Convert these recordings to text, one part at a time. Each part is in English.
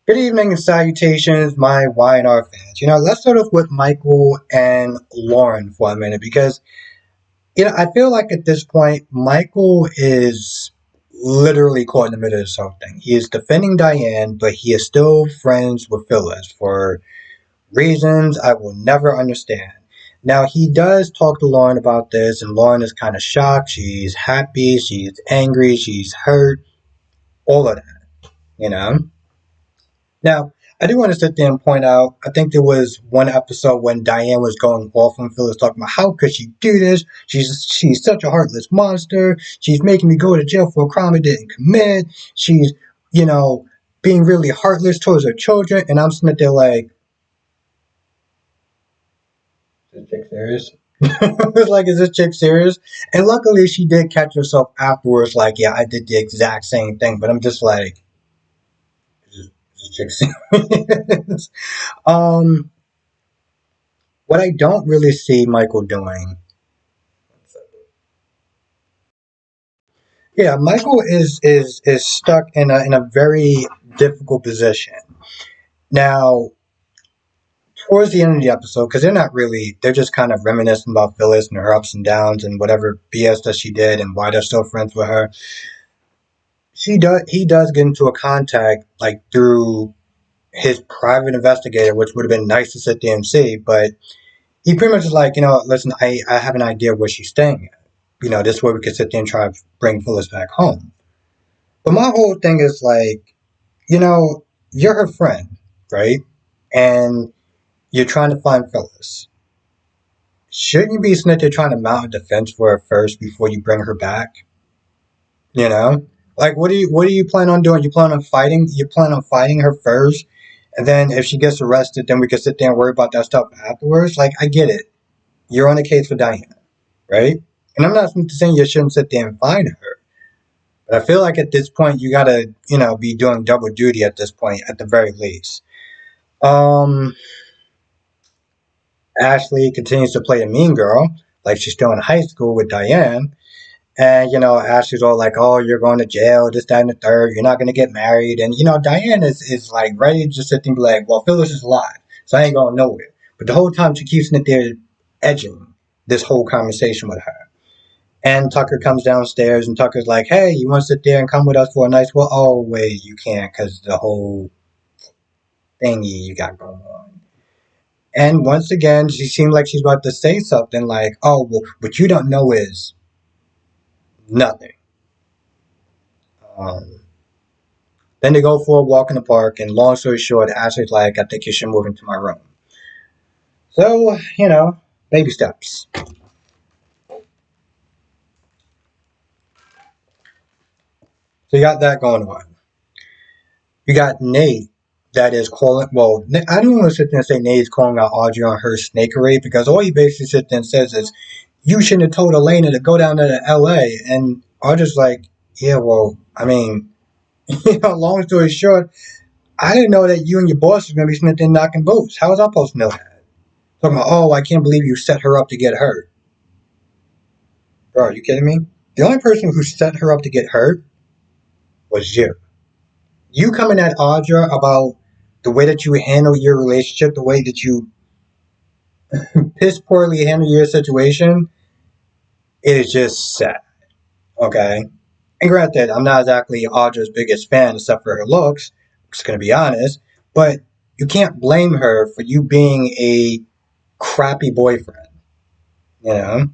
Good evening and salutations, my Y&R fans. Let's start off with Michael and Lauren for a minute because, I feel like at this point, Michael is literally caught in the middle of this whole thing. He is defending Diane, but he is still friends with Phyllis for reasons I will never understand. Now, he does talk to Lauren about this, and Lauren is kind of shocked. She's happy, she's angry, she's hurt, all of that, you know? Now, I do want to sit there and point out, I think there was one episode when Diane was going off on Phyllis talking about how could she do this? She's such a heartless monster. She's making me go to jail for a crime I didn't commit. She's, you know, being really heartless towards her children. And I'm sitting there like, is this chick serious? It's like, is this chick serious? And luckily she did catch herself afterwards, like, yeah, I did the exact same thing. But I'm just like, is this chick serious? um, What I don't really see Michael doing, yeah, Michael is stuck in a very difficult position. Now, towards the end of the episode, because they're just kind of reminiscing about Phyllis and her ups and downs and whatever BS that she did and why they're still friends with her. He does get into a contact like through his private investigator, which would have been nice to sit there and see, but he pretty much is like, listen, I have an idea where she's staying at. This way we could sit there and try to bring Phyllis back home. But my whole thing is like, you know, you're her friend, right? And you're trying to find Phyllis. Shouldn't you be sitting there trying to mount a defense for her first before you bring her back? You know? Like what do you plan on doing? You plan on fighting her first, and then if she gets arrested, then we can sit there and worry about that stuff afterwards. Like, I get it. You're on a case for Diana, right? And I'm not saying you shouldn't sit there and find her. But I feel like at this point you gotta, be doing double duty at this point, at the very least. Um, Ashley continues to play a mean girl, like she's still in high school with Diane. And, Ashley's all like, oh, you're going to jail, this, that, and the third, you're not going to get married. And, Diane is like ready to just sit there and be like, well, Phyllis is alive, so I ain't going nowhere. But the whole time she keeps sitting there edging this whole conversation with her. And Tucker comes downstairs, and Tucker's like, hey, you want to sit there and come with us for a nice walk? Oh, wait, you can't because the whole thingy you got going on. And once again, she seemed like she's about to say something like, oh, well, what you don't know is nothing. Um, then they go for a walk in the park, and long story short, Ashley's like, I think you should move into my room. So, baby steps. So you got that going on. You got Nate that is calling. Well, I don't want to sit there and say Nate is calling out Audrey on her snakery because all he basically sits there and says is, "You shouldn't have told Elena to go down there to L.A." And Audrey's like, "Yeah, well, I mean, long story short, I didn't know that you and your boss were going to be sitting there knocking boots. How was I supposed to know that?" Talking about, "Oh, I can't believe you set her up to get hurt." Bro, are you kidding me? The only person who set her up to get hurt was you. You coming at Audra about the way that you handle your relationship, the way that you piss poorly handle your situation, it is just sad. Okay? And granted, I'm not exactly Audra's biggest fan except for her looks, just gonna be honest, but you can't blame her for you being a crappy boyfriend, you know?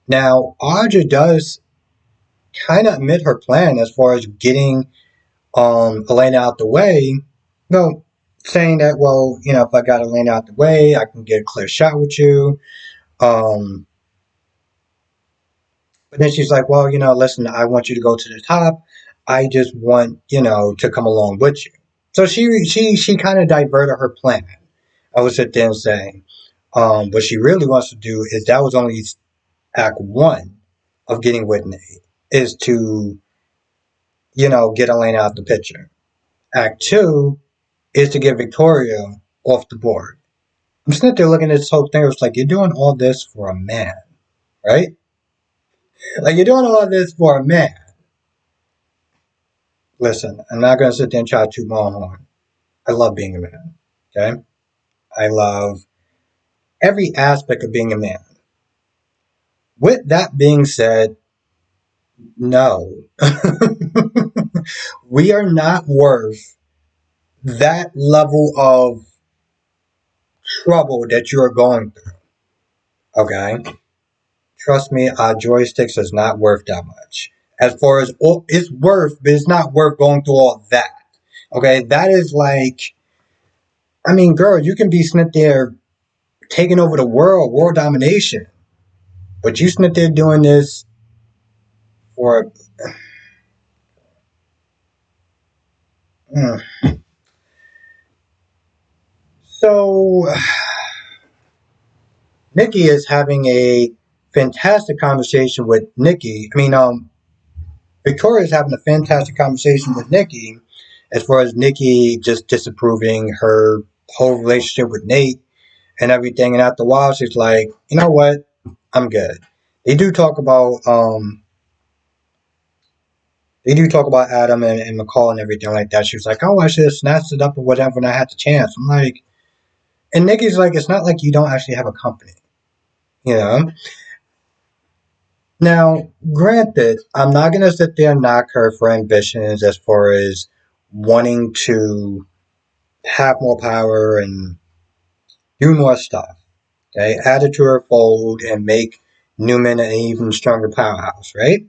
Now, Audra does kind of admit her plan as far as getting Elena out the way. No, saying that, well, if I got Elena out the way, I can get a clear shot with you. Um, but then she's like, well, listen, I want you to go to the top. I just want, to come along with you. So she kind of diverted her plan. I would sit there and say, what she really wants to do is that was only act one of getting with Nate, is to, get Elena out the picture. Act two is to get Victoria off the board. I'm sitting there looking at this whole thing. It's like, you're doing all this for a man, right? Like, you're doing all this for a man. Listen, I'm not going to sit there and try to toot my own horn. I love being a man. Okay? I love every aspect of being a man. With that being said, no. We are not worth that level of trouble that you're going through. Okay? Trust me, our joysticks is not worth that much. As far as it's worth, but it's not worth going through all that. Okay? That is like, I mean, girl, you can be sitting there taking over the world domination. But you sitting there doing this for. Mm. So, Nikki is having a fantastic conversation with Nikki. Victoria is having a fantastic conversation with Nikki as far as Nikki just disapproving her whole relationship with Nate and everything. And after a while, she's like, you know what? I'm good. They do talk about Adam and McCall and everything like that. She was like, oh, I should have snatched it up or whatever when I had the chance. I'm like, and Nikki's like, it's not like you don't actually have a company, you know? Now, granted, I'm not going to sit there and knock her for ambitions as far as wanting to have more power and do more stuff. Okay, add it to her fold and make Newman an even stronger powerhouse, right?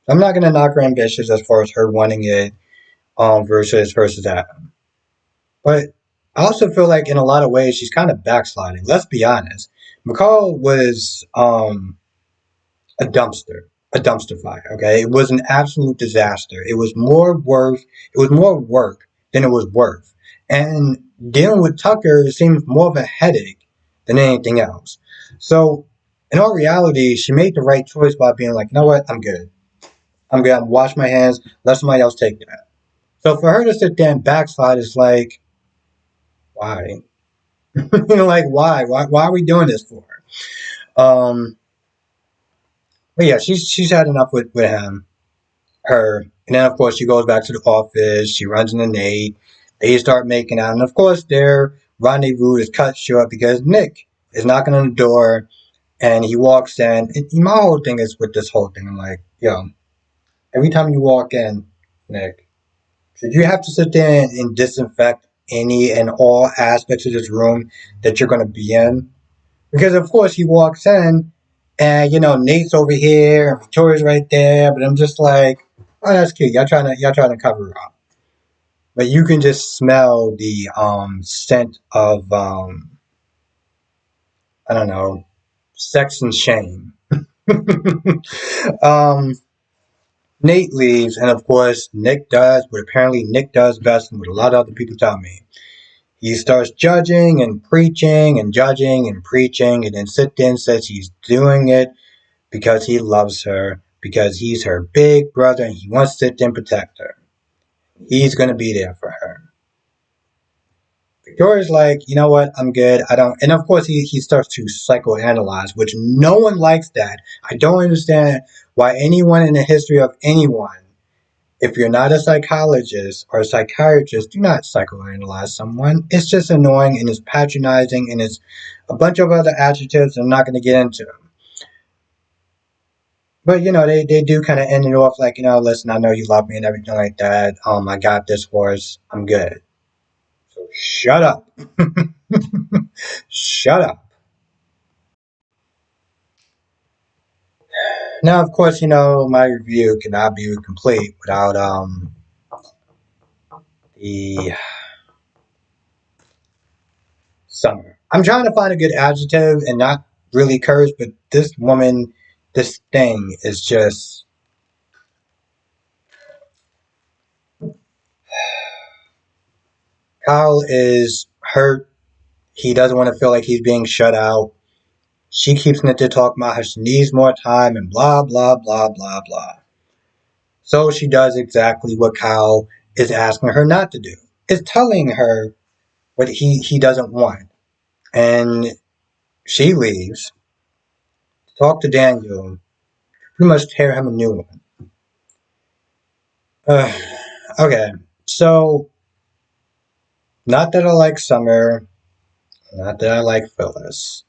I'm not going to knock her ambitions as far as her wanting it versus that. But I also feel like in a lot of ways she's kind of backsliding. Let's be honest. McCall was a dumpster fire. Okay, it was an absolute disaster. It was more work than it was worth, and dealing with Tucker seems more of a headache than anything else. So, in all reality, she made the right choice by being like, you know what, I'm good. I'm good. I'm wash my hands. Let somebody else take that. So for her to sit there and backslide is like, why? Like why? Why are we doing this for? Um, but yeah, she's had enough with him. Her. And then, of course, she goes back to the office. She runs into Nate. They start making out. And, of course, their rendezvous is cut short because Nick is knocking on the door and he walks in. And my whole thing is with this whole thing. I'm like, yo, every time you walk in, Nick, should you have to sit there and disinfect any and all aspects of this room that you're going to be in? Because, of course, he walks in and, Nate's over here and Victoria's right there. But I'm just like, oh, that's cute. Y'all trying to cover her up. But you can just smell the scent of I don't know, sex and shame. um, Nate leaves, and of course Nick does what apparently Nick does best, and what a lot of other people tell me. He starts judging and preaching and judging and preaching, and then sit there and says he's doing it because he loves her, because he's her big brother, and he wants to sit there and protect her. He's gonna be there for her. Victoria's like, you know what, I'm good. I don't, and of course he starts to psychoanalyze, which no one likes that. I don't understand why anyone in the history of anyone, if you're not a psychologist or a psychiatrist, do not psychoanalyze someone. It's just annoying and it's patronizing and it's a bunch of other adjectives I'm not going to get into. But they do kind of end it off like, listen, I know you love me and everything like that. I got this horse. I'm good. So shut up. Shut up. Now, of course, my review cannot be complete without the summer. I'm trying to find a good adjective and not really curse, but this woman, this thing is just. Kyle is hurt. He doesn't want to feel like he's being shut out. She keeps Nita talking about how she needs more time and blah, blah, blah, blah, blah. So she does exactly what Kyle is asking her not to do. Is telling her what he doesn't want. And she leaves, talk to Daniel, pretty much tear him a new one. Uh, okay, so Not that I like Summer, not that I like Phyllis,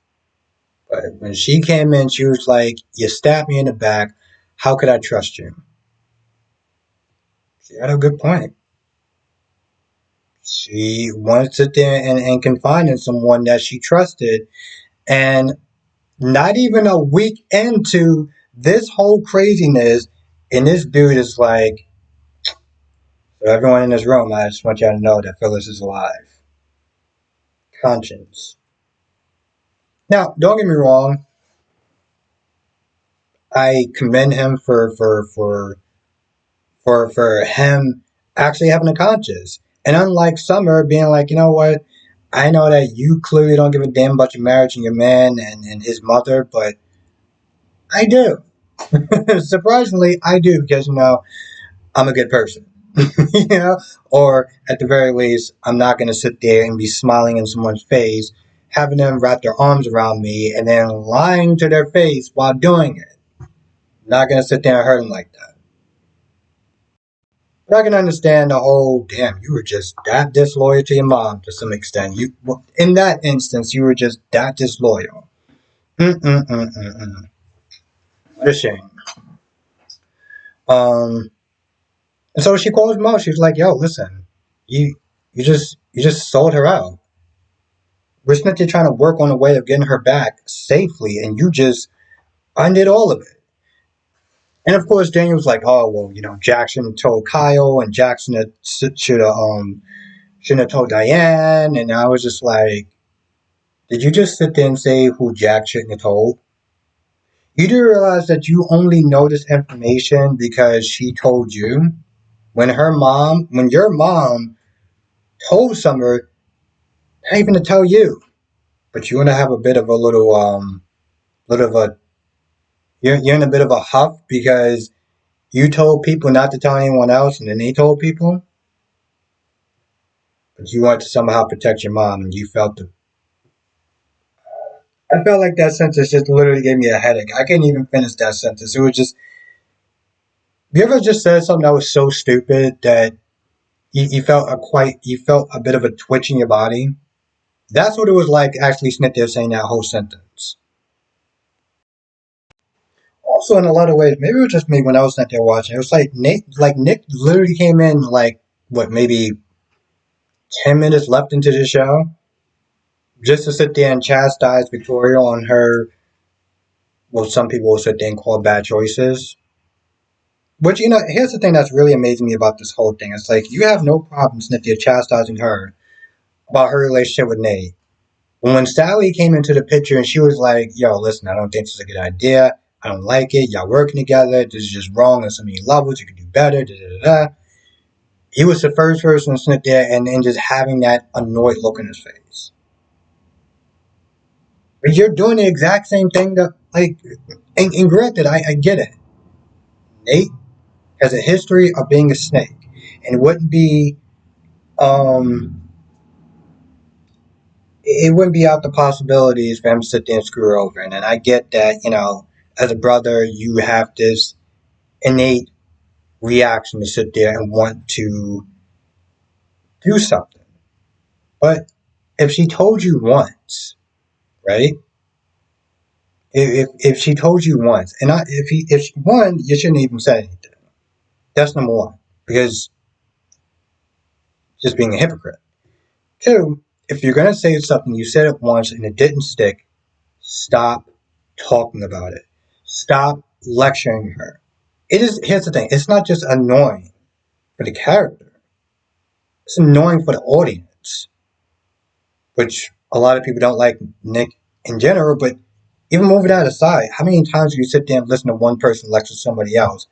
but when she came in, she was like, "You stabbed me in the back. How could I trust you?" She had a good point. She wanted to sit there and confide in someone that she trusted, and not even a week into this whole craziness, and this dude is like, "So everyone in this room, I just want y'all to know that Phyllis is alive." Conscience. Now, don't get me wrong. I commend him for him actually having a conscience. And unlike Summer being like, you know what, I know that you clearly don't give a damn about your marriage and your man and his mother, but I do. Surprisingly, I do because I'm a good person. you know, or at the very least, I'm not gonna sit there and be smiling in someone's face, having them wrap their arms around me, and then lying to their face while doing it. Not gonna sit there and hurt them like that. But I can understand the whole damn. You were just that disloyal to your mom to some extent. You, in that instance, you were just that disloyal. Mm. What a shame. Um, and so she called him out. She was like, "Yo, listen, you you just sold her out. We're sitting here trying to work on a way of getting her back safely, and you just undid all of it." And of course, Daniel was like, "Oh well, Jackson told Kyle, and Jackson should have shouldn't have told Diane." And I was just like, "Did you just sit there and say who Jack shouldn't have told?" You do realize that you only know this information because she told you. When your mom told Summer, not even to tell you, but you want to have a bit of a little of a, you're in a bit of a huff because you told people not to tell anyone else, and then they told people, but you want to somehow protect your mom, and you felt the. I felt like that sentence just literally gave me a headache. I couldn't even finish that sentence. It was just. You ever just said something that was so stupid that you felt a bit of a twitch in your body? That's what it was like actually sitting there saying that whole sentence. Also, in a lot of ways, maybe it was just me when I was sitting there watching. It was like Nick literally came in like what, maybe 10 minutes left into the show, just to sit there and chastise Victoria on her. Well, some people will sit there and call bad choices. Which, here's the thing that's really amazing me about this whole thing. It's like you have no problem sitting there chastising her about her relationship with Nate. When Sally came into the picture and she was like, "Yo, listen, I don't think this is a good idea. I don't like it. Y'all working together. This is just wrong on so many levels. You could do better." Da, da, da, da. He was the first person to sit there and just having that annoyed look in his face. But you're doing the exact same thing that, like, and granted, I get it. Nate has a history of being a snake, and um, it wouldn't be out the possibilities for him to sit there and screw her over. And I get that, as a brother, you have this innate reaction to sit there and want to do something. But if she told you once, right? If she told you once, and if one, you shouldn't even say anything. That's number one, because just being a hypocrite. Two, if you're gonna say something, you said it once and it didn't stick. Stop talking about it. Stop lecturing her. It is. Here's the thing. It's not just annoying for the character. It's annoying for the audience, which a lot of people don't like Nick in general. But even moving that aside, how many times do you sit there and listen to one person lecture somebody else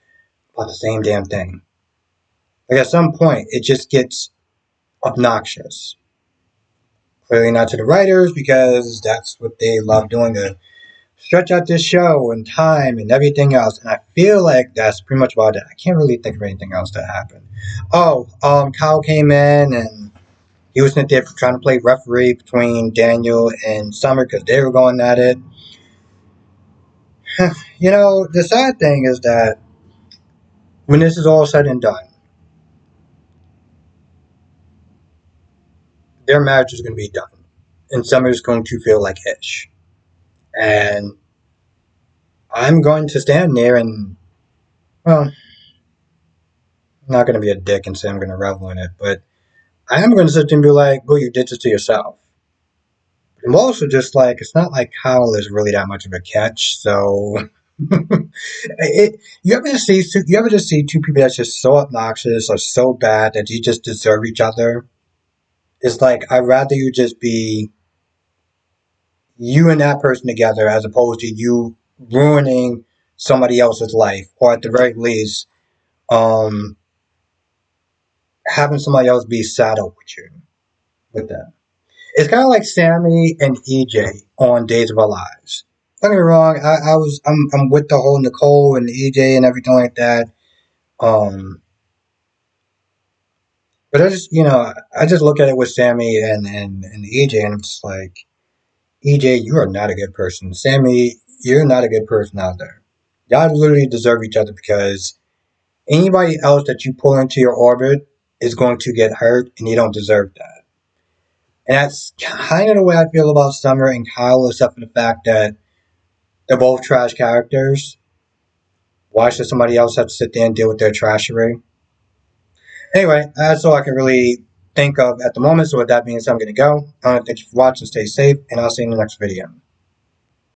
about the same damn thing? Like at some point, it just gets obnoxious. Clearly not to the writers because that's what they love doing to stretch out this show and time and everything else. And I feel like that's pretty much about it. I can't really think of anything else that happened. Oh, Kyle came in and he was sitting there trying to play referee between Daniel and Summer because they were going at it. The sad thing is that when this is all said and done, their marriage is going to be done, and Summer's going to feel like Ish, and I'm going to stand there and, well, I'm not going to be a dick and say I'm going to revel in it, but I am going to sit there and be like, "Well, you did this to yourself." But I'm also just like, it's not like Kyle is really that much of a catch, so. You ever just see two people that's just so obnoxious or so bad that you just deserve each other? It's like I'd rather you just be you and that person together as opposed to you ruining somebody else's life, or at the very least, um, having somebody else be saddled with you with that. It's kind of like Sammy and EJ on Days of Our Lives. Don't get me wrong, I'm with the whole Nicole and EJ and everything like that. Um, but I just look at it with Sammy and EJ, and I'm just like, EJ, you are not a good person. Sammy, you're not a good person out there. Y'all literally deserve each other because anybody else that you pull into your orbit is going to get hurt, and you don't deserve that. And that's kind of the way I feel about Summer and Kyle, except for the fact that they're both trash characters. Why should somebody else have to sit there and deal with their trashery? Anyway, that's all I can really think of at the moment. So with that being said, I'm going to go. Thank you for watching. Stay safe, and I'll see you in the next video.